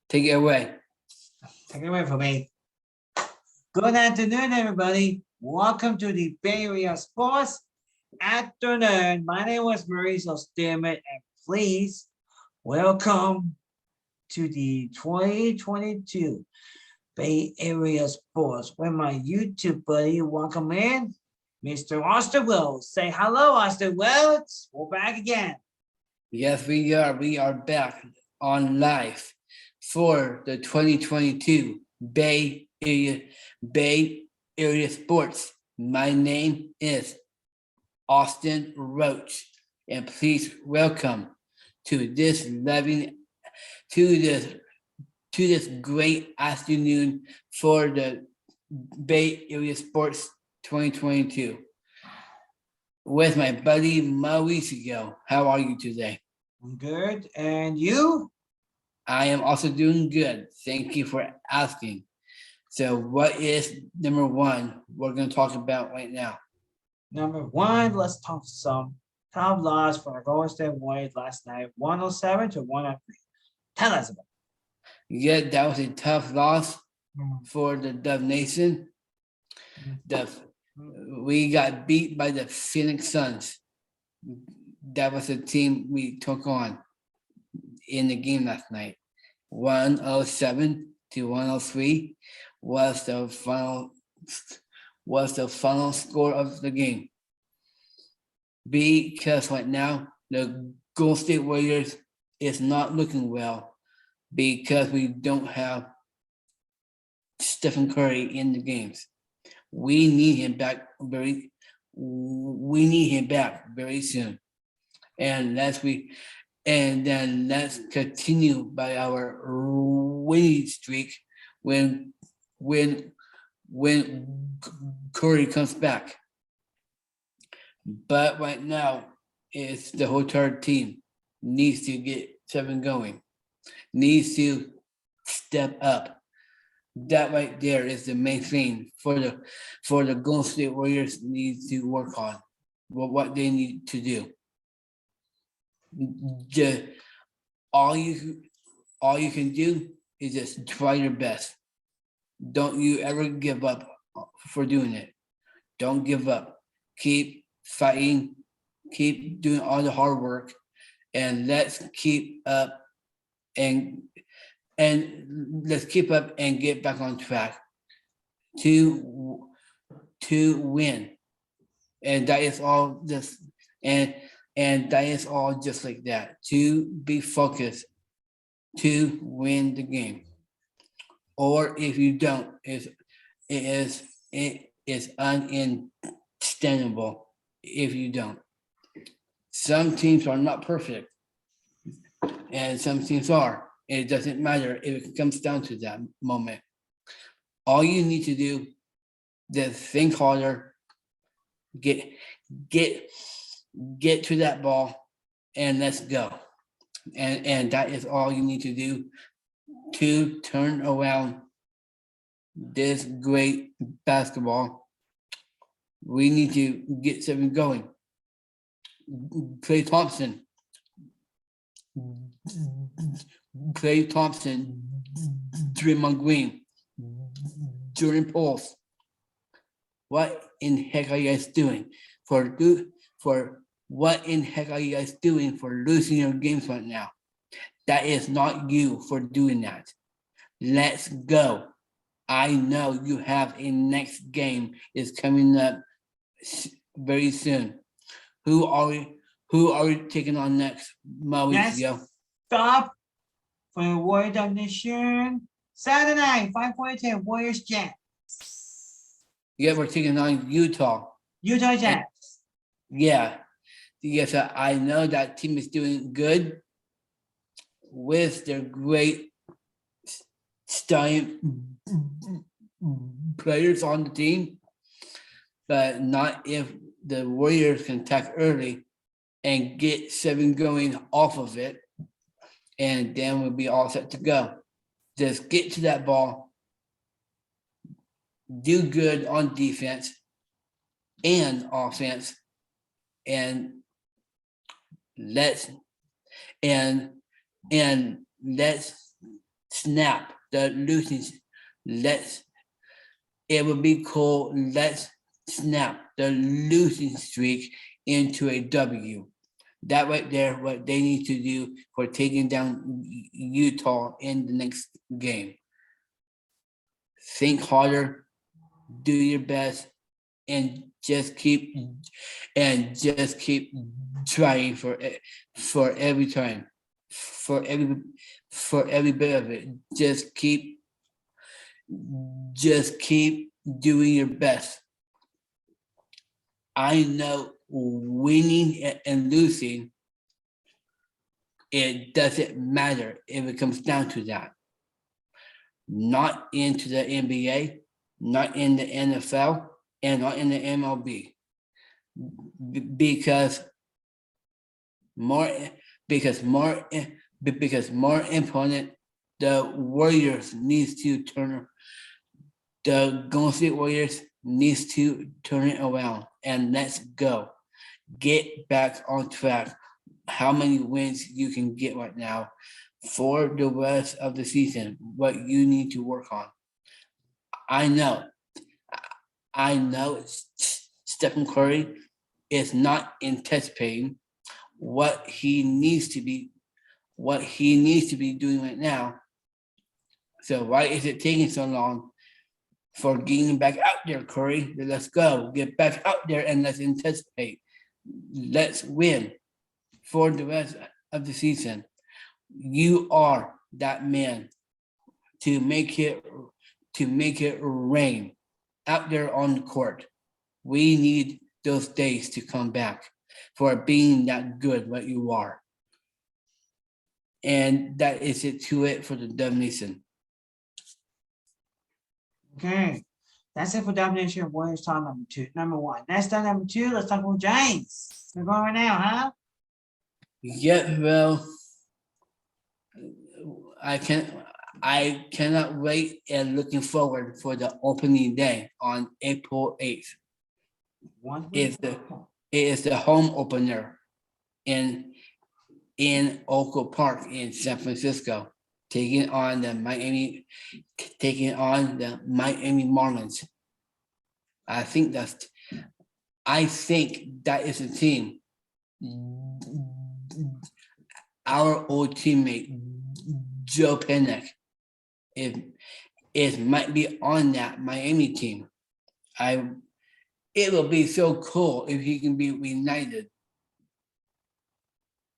Take it away. Take it away from me. Good afternoon, everybody. Welcome to the Bay Area Sports Afternoon. My name is Mauricio Stillman, and please welcome to the 2022 Bay Area Sports with my YouTube buddy. Welcome in, Mr. Austin Wells. Say hello, Austin Wells. We're back again. Yes, we are. We are back on live for the 2022 Bay Area Sports. My name is Austin Roach, and please welcome to this great afternoon for the Bay Area Sports 2022 with my buddy Mauricio. How are you today? I'm good. And you? I am also doing good. Thank you for asking. So what is number one we're going to talk about right now? Number one, let's talk some top loss for Golden State Warriors last night, 107 to 103. Tell us about Yeah, that was a tough loss it. for the Dove Nation. We got beat by the Phoenix Suns. That was the team we took on in the game last night. 107 to 103 was the final score of the game. Because right now the Golden State Warriors is not looking well because we don't have Stephen Curry in the games. We need him back very soon. And then let's continue by our winning streak when Curry comes back. But right now, it's the whole entire team needs to get something going, needs to step up. That right there is the main thing for the Golden State Warriors need to work on. What they need to do. Just all you can do is just try your best. Don't you ever give up for doing it. Don't give up. Keep fighting. Keep doing all the hard work, and let's keep up and let's keep up and get back on track to win. And that is all just and that is all just like that. To be focused to win the game. Or if you don't, it is unextendable if you don't. Some teams are not perfect, and some teams are. It doesn't matter if it comes down to that moment. All you need to do is think harder, get to that ball, and let's go. And that is all you need to do to turn around this great basketball. We need to get something going. Klay Thompson, Draymond Green, Jordan Poole. What in heck are you guys doing for what in heck are you guys doing for losing your games right now? That is not you for doing that. Let's go. I know you have a next game is coming up very soon. Who are we taking on next, Mauricio? Stop for the Warriors of Nation. Saturday night, 5:42, Warriors Jets. Yeah, we're taking on Utah. Utah Jets. Yeah. Yes, I know that team is doing good with their great starting players on the team, but not if the Warriors can attack early and get 7 going off of it, and then we'll be all set to go. Just get to that ball, do good on defense and offense, and and let's snap the losing. Let's. It would be cool. Let's snap the losing streak into a W. That right there, what they need to do for taking down Utah in the next game. Think harder, do your best, and just keep trying for every time, for every bit of it. Just keep doing your best. I know winning and losing, it doesn't matter if it comes down to that. Not into the NBA, not in the NFL, and not in the MLB. Because more because more important, the Warriors needs to turn the Golden State Warriors needs to turn it around and let's go. Get back on track. How many wins you can get right now for the rest of the season, what you need to work on. I know, I know Stephen Curry is not anticipating what he needs to be doing right now. So why is it taking so long for getting back out there, Curry? Let's go. Get back out there and let's anticipate. Let's win for the rest of the season. You are that man to make it rain out there on the court. We need those days to come back for being that good what you are. And that is it to it for the domination. Okay. That's it for domination of Warriors talk number one. Next time, number two, let's talk about Giants. We're going right now, huh? Yeah, well, I cannot wait and looking forward for the opening day on April 8th. It is the home opener in Oakland Park in San Francisco, taking on the Miami Marlins. I think that is a team. Our old teammate Joe Pennick, it might be on that Miami team. It will be so cool if he can be reunited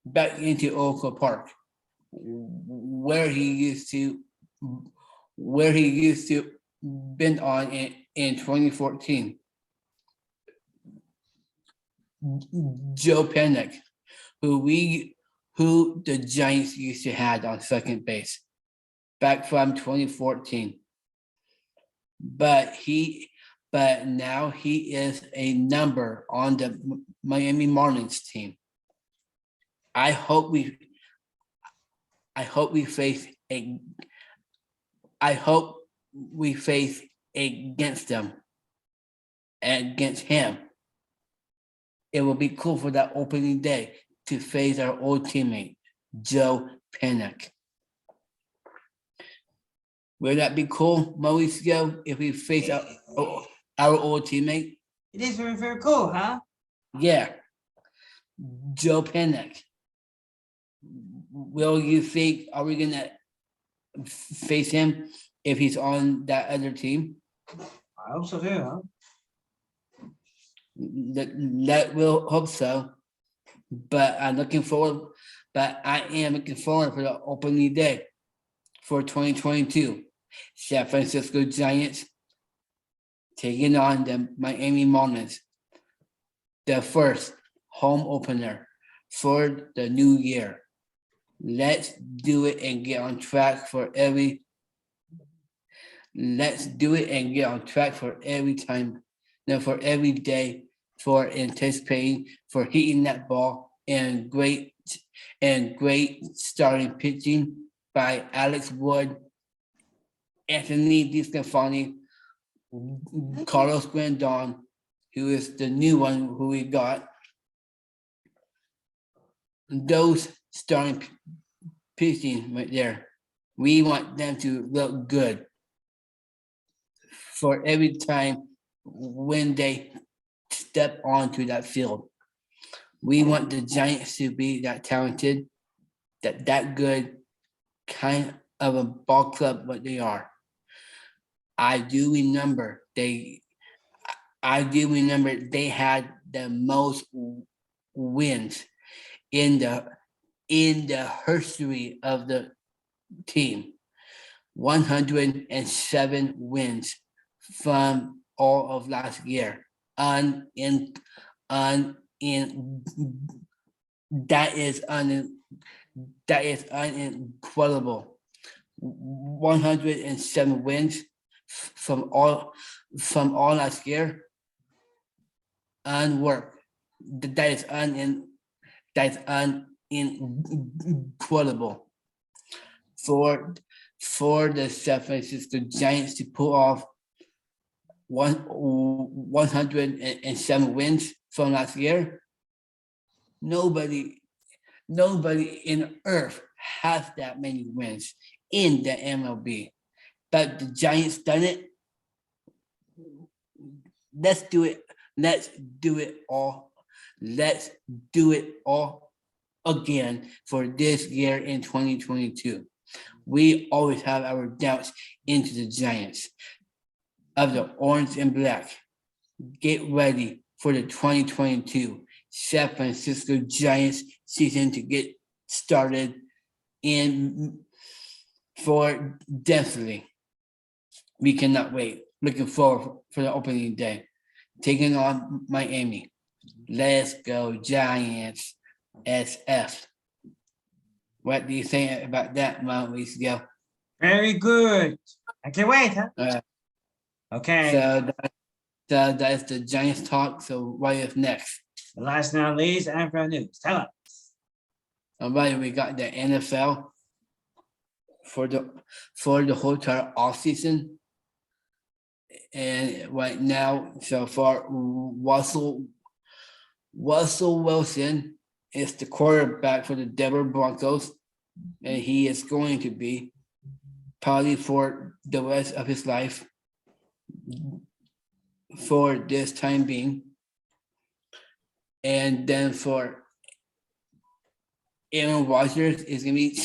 back into Oakland Park, where he used to been on in 2014. Joe Pennick, who the Giants used to have on second base back from 2014. But now he is a number on the Miami Marlins team. I hope we face against them and against him. It will be cool for that opening day to face our old teammate, Joe Pennick. Will that be cool, Mauricio, if we face our old teammate? It is very, very cool, huh? Yeah. Joe Pennick. Will you think, are we going to face him if he's on that other team? I hope so too, huh? That will hope so. But I am looking forward for the opening day for 2022. San Francisco Giants taking on the Miami Marlins. The first home opener for the new year. Let's do it and get on track for every time, for every day, for anticipating, for hitting that ball, and great starting pitching by Alex Wood, Anthony DeSclafani, Carlos Grandon, who is the new one who we got. Those starting pitching right there. We want them to look good for every time when they step onto that field. We want the Giants to be that talented, that good, kind of a ball club, what they are. I do remember they had the most wins in the history of the team. 107 wins from all of last year. Un in that is incredible. 107 wins from all last year. Unworked. That is incredible for the San Francisco Giants to pull off 107 wins from last year. Nobody in Earth has that many wins in the MLB, but the Giants done it. Let's do it. Let's do it all. Let's do it all again for this year in 2022. We always have our doubts into the Giants of the orange and black. Get ready for the 2022 San Francisco Giants season to get started in for definitely. We cannot wait. Looking forward for the opening day. Taking on Miami. Let's go Giants SF. What do you think about that, Mauricio? Very good. I can't wait, huh? Okay. So that's the Giants talk. So what is next? Last but not least, and for news. Tell us. All right, we got the NFL for the whole entire off season. And right now, so far, Russell Wilson is the quarterback for the Denver Broncos, and he is going to be probably for the rest of his life for this time being. And then for Aaron Rodgers is gonna be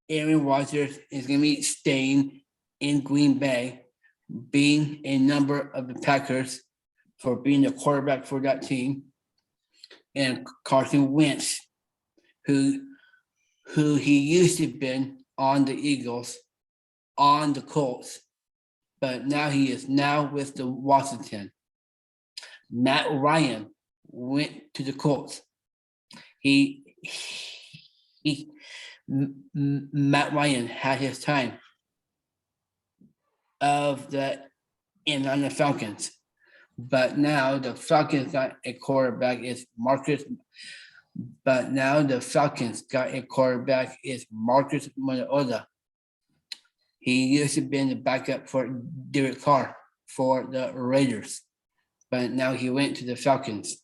Aaron Rodgers is gonna be staying in Green Bay, being a number of the Packers for being the quarterback for that team, and Carson Wentz, who he used to have been on the Eagles, on the Colts, but now he is now with the Washington. Matt Ryan went to the Colts. Matt Ryan had his time of the Atlanta Falcons, but now the Falcons got a quarterback is Marcus. But now the Falcons got a quarterback is Marcus Mariota. He used to be the backup for Derek Carr for the Raiders, but now he went to the Falcons.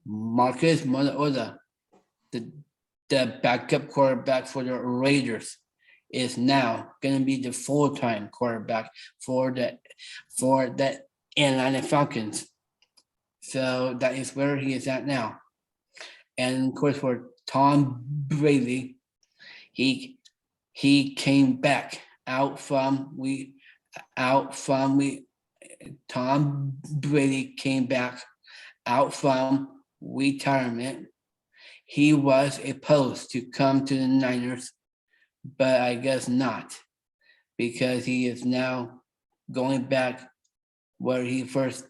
Marcus Mariota, the backup quarterback for the Raiders, is now going to be the full-time quarterback for the Atlanta Falcons. So that is where he is at now. And of course, for Tom Brady, he came back Tom Brady came back out from retirement. He was supposed to come to the Niners, but I guess not, because he is now going back where he first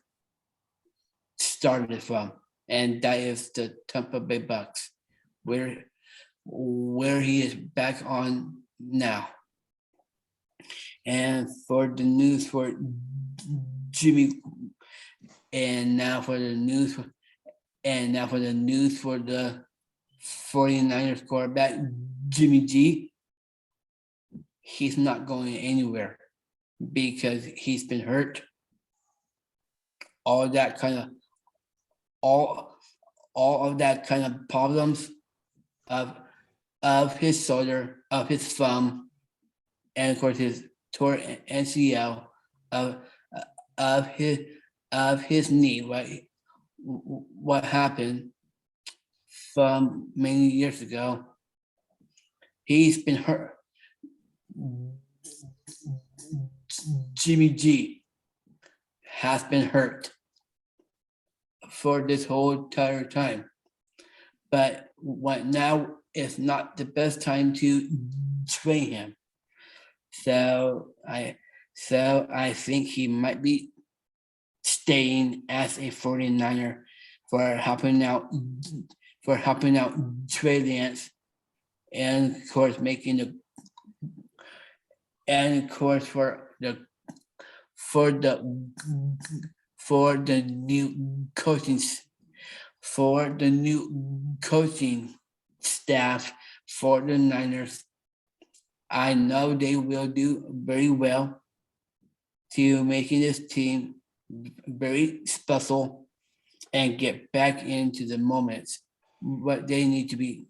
started from, and that is the Tampa Bay Bucks, where he is back on now. And for the news for Jimmy, and now for the news for the 49ers quarterback, Jimmy G, he's not going anywhere because he's been hurt. All all of that kind of problems of his shoulder, of his thumb, and of course his torn NCL of of his of his knee. What happened from many years ago? He's been hurt. Jimmy G has been hurt for this whole entire time. But what now is not the best time to train him. So I think he might be staying as a 49er for helping out Trey Lance, and of course making the and of course for the new coaching staff for the Niners. I know they will do very well to making this team very special and get back into the moments what they need to be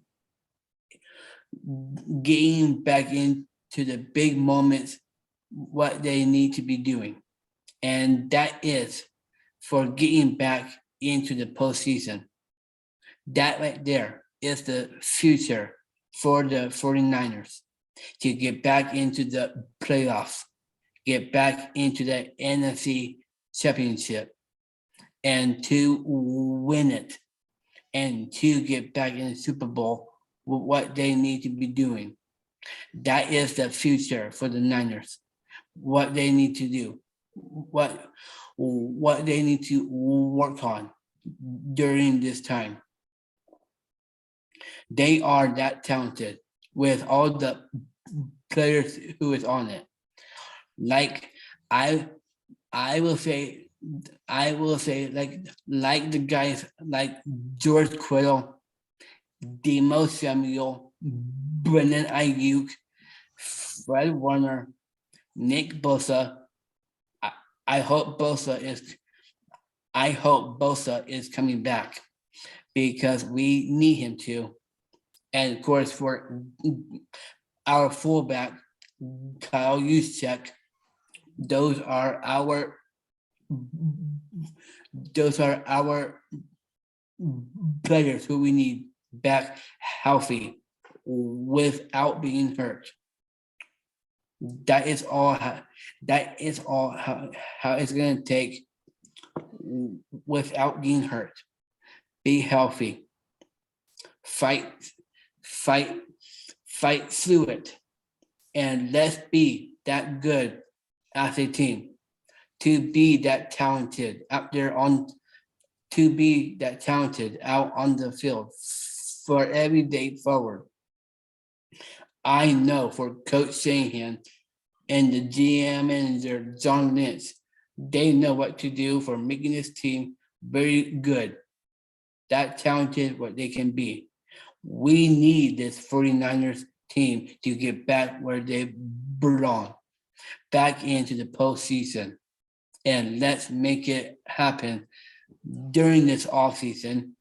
getting back into the big moments what they need to be doing. And that is for getting back into the postseason. That right there is the future for the 49ers to get back into the playoffs, get back into the NFC championship, and to win it, and to get back in the Super Bowl with what they need to be doing. That is the future for the Niners. What they need to do, what they need to work on during this time. They are that talented with all the players who is on it. Like I will say like the guys like George Kittle, Demo Samuel, Brennan Ayuk, Fred Warner, Nick Bosa. I hope Bosa is coming back because we need him to. And of course, for our fullback, Kyle Juszczyk, those are our players who we need back healthy without being hurt. That is all how it's gonna take without being hurt. Be healthy. Fight through it. And let's be that good as a team. To be that talented out on the field for every day forward. I know for Coach Shanahan and the GM manager, John Lynch, they know what to do for making this team very good. That talented what they can be. We need this 49ers team to get back where they belong, back into the postseason. And let's make it happen during this offseason.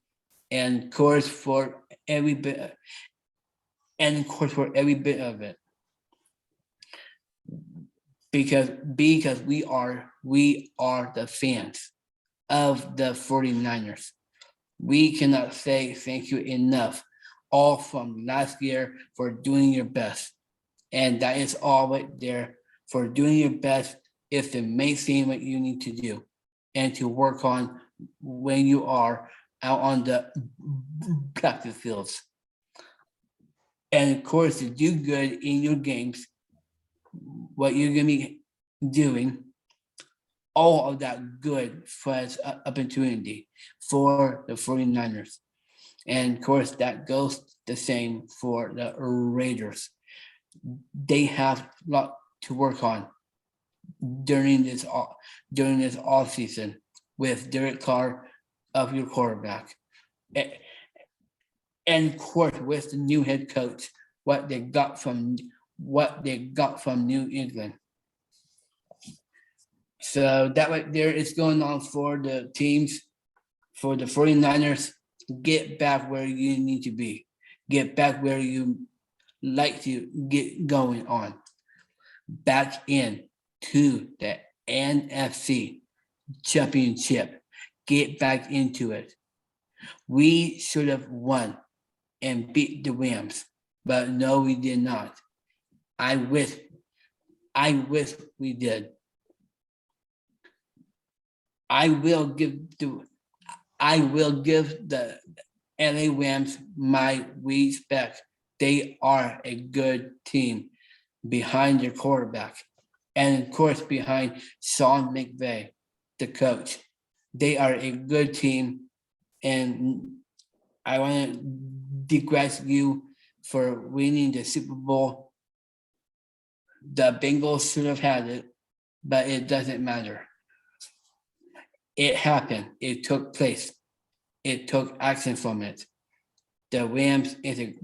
And of course for every bit of it. Because we are the fans of the 49ers. We cannot say thank you enough, all from last year for doing your best. And that is all right there. For doing your best is the main thing what you need to do and to work on when you are out on the practice fields. And of course, to do good in your games, what you're going to be doing, all of that good was opportunity for the 49ers. And of course, that goes the same for the Raiders. They have a lot to work on during this off season with Derek Carr of your quarterback. And of course, with the new head coach, what they got from New England. So that right there is going on for the teams, for the 49ers. get back where you need to be. Get back where you like to get going on. Back in to the NFC championship. Get back into it. We should have won and beat the Rams, but no, we did not. I wish we did. I will give the LA Rams my respect. They are a good team behind their quarterback, and of course behind Sean McVay, the coach. They are a good team, and I want to digress you for winning the Super Bowl. The Bengals should have had it, but it doesn't matter. It happened. It took place. It took action from it. The Rams is a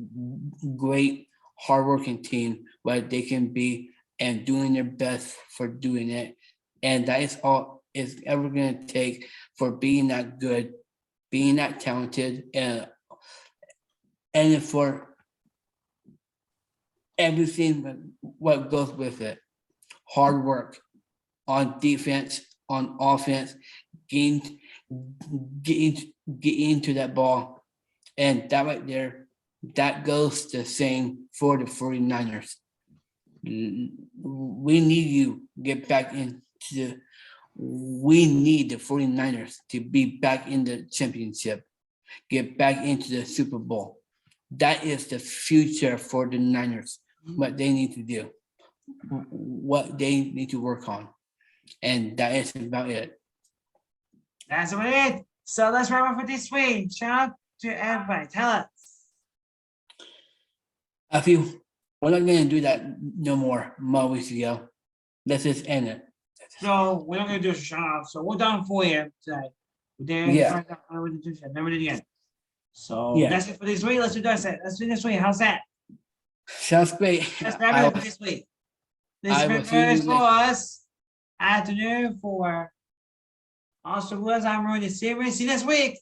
great, hardworking team, what they can be, and doing their best for doing it. And that is all it's ever going to take for being that good, being that talented, and for everything what goes with it. Hard work on defense, on offense, getting into that ball. And that right there, that goes the same for the 49ers. We need you get back into we need the 49ers to be back in the championship, get back into the Super Bowl. That is the future for the Niners, what they need to do, what they need to work on. And that is about it. That's about it. So let's wrap up for this week. Shout out to everybody. Tell us. I feel we're not going to do that no more, Mauricio. Let's just end it. So we're not gonna do a shout out. So we're done for you today. We did never did again. So that's it for this week. Let's do that. Let's do this week. How's that? Sounds great. That's wrap it for this week. This is for us. Afternoon for Austin Woods. I'm Roach. See you next week.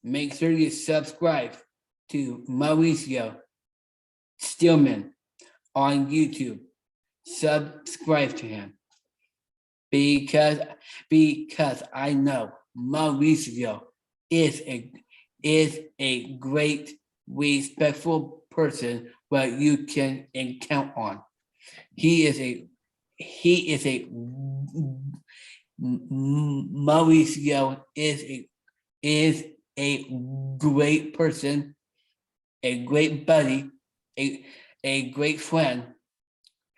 Make sure you subscribe to Mauricio Stillman on YouTube. Subscribe to him. Because I know Mauricio is a great, respectful person, but you can count on. Mauricio is a great person, a great buddy, a great friend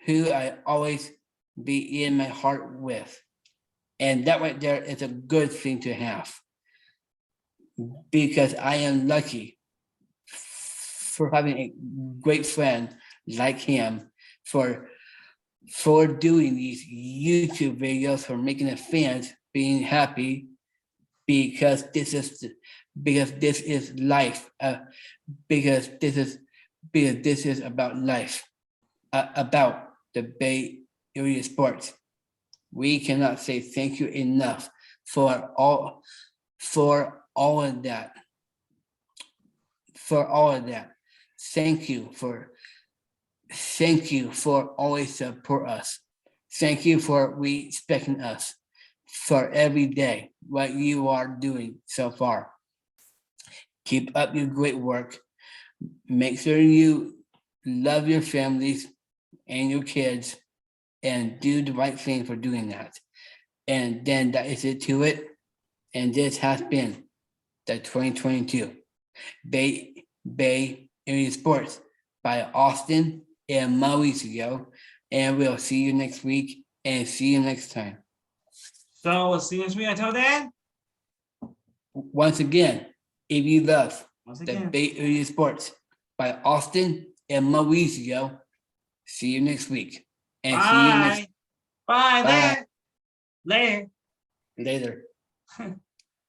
who I always be in my heart with. And that right there is a good thing to have, because I am lucky for having a great friend like him, for doing these YouTube videos, for making the fans being happy, because this is life, because this is about life, about the Bay Area sports. We cannot say thank you enough for all of that. For all of that. Thank you for always support us. Thank you for respecting us for every day, what you are doing so far. Keep up your great work. Make sure you love your families and your kids, and do the right thing for doing that. And then that is it to it. And this has been the 2022 Bay Area Sports by Austin and Mauricio. And we'll see you next week, and see you next time. So we'll see you next week. Until then. Once again, if you love the Bay Area Sports by Austin and Mauricio, see you next week. And bye. See you next. Bye. Bye. Later. Later.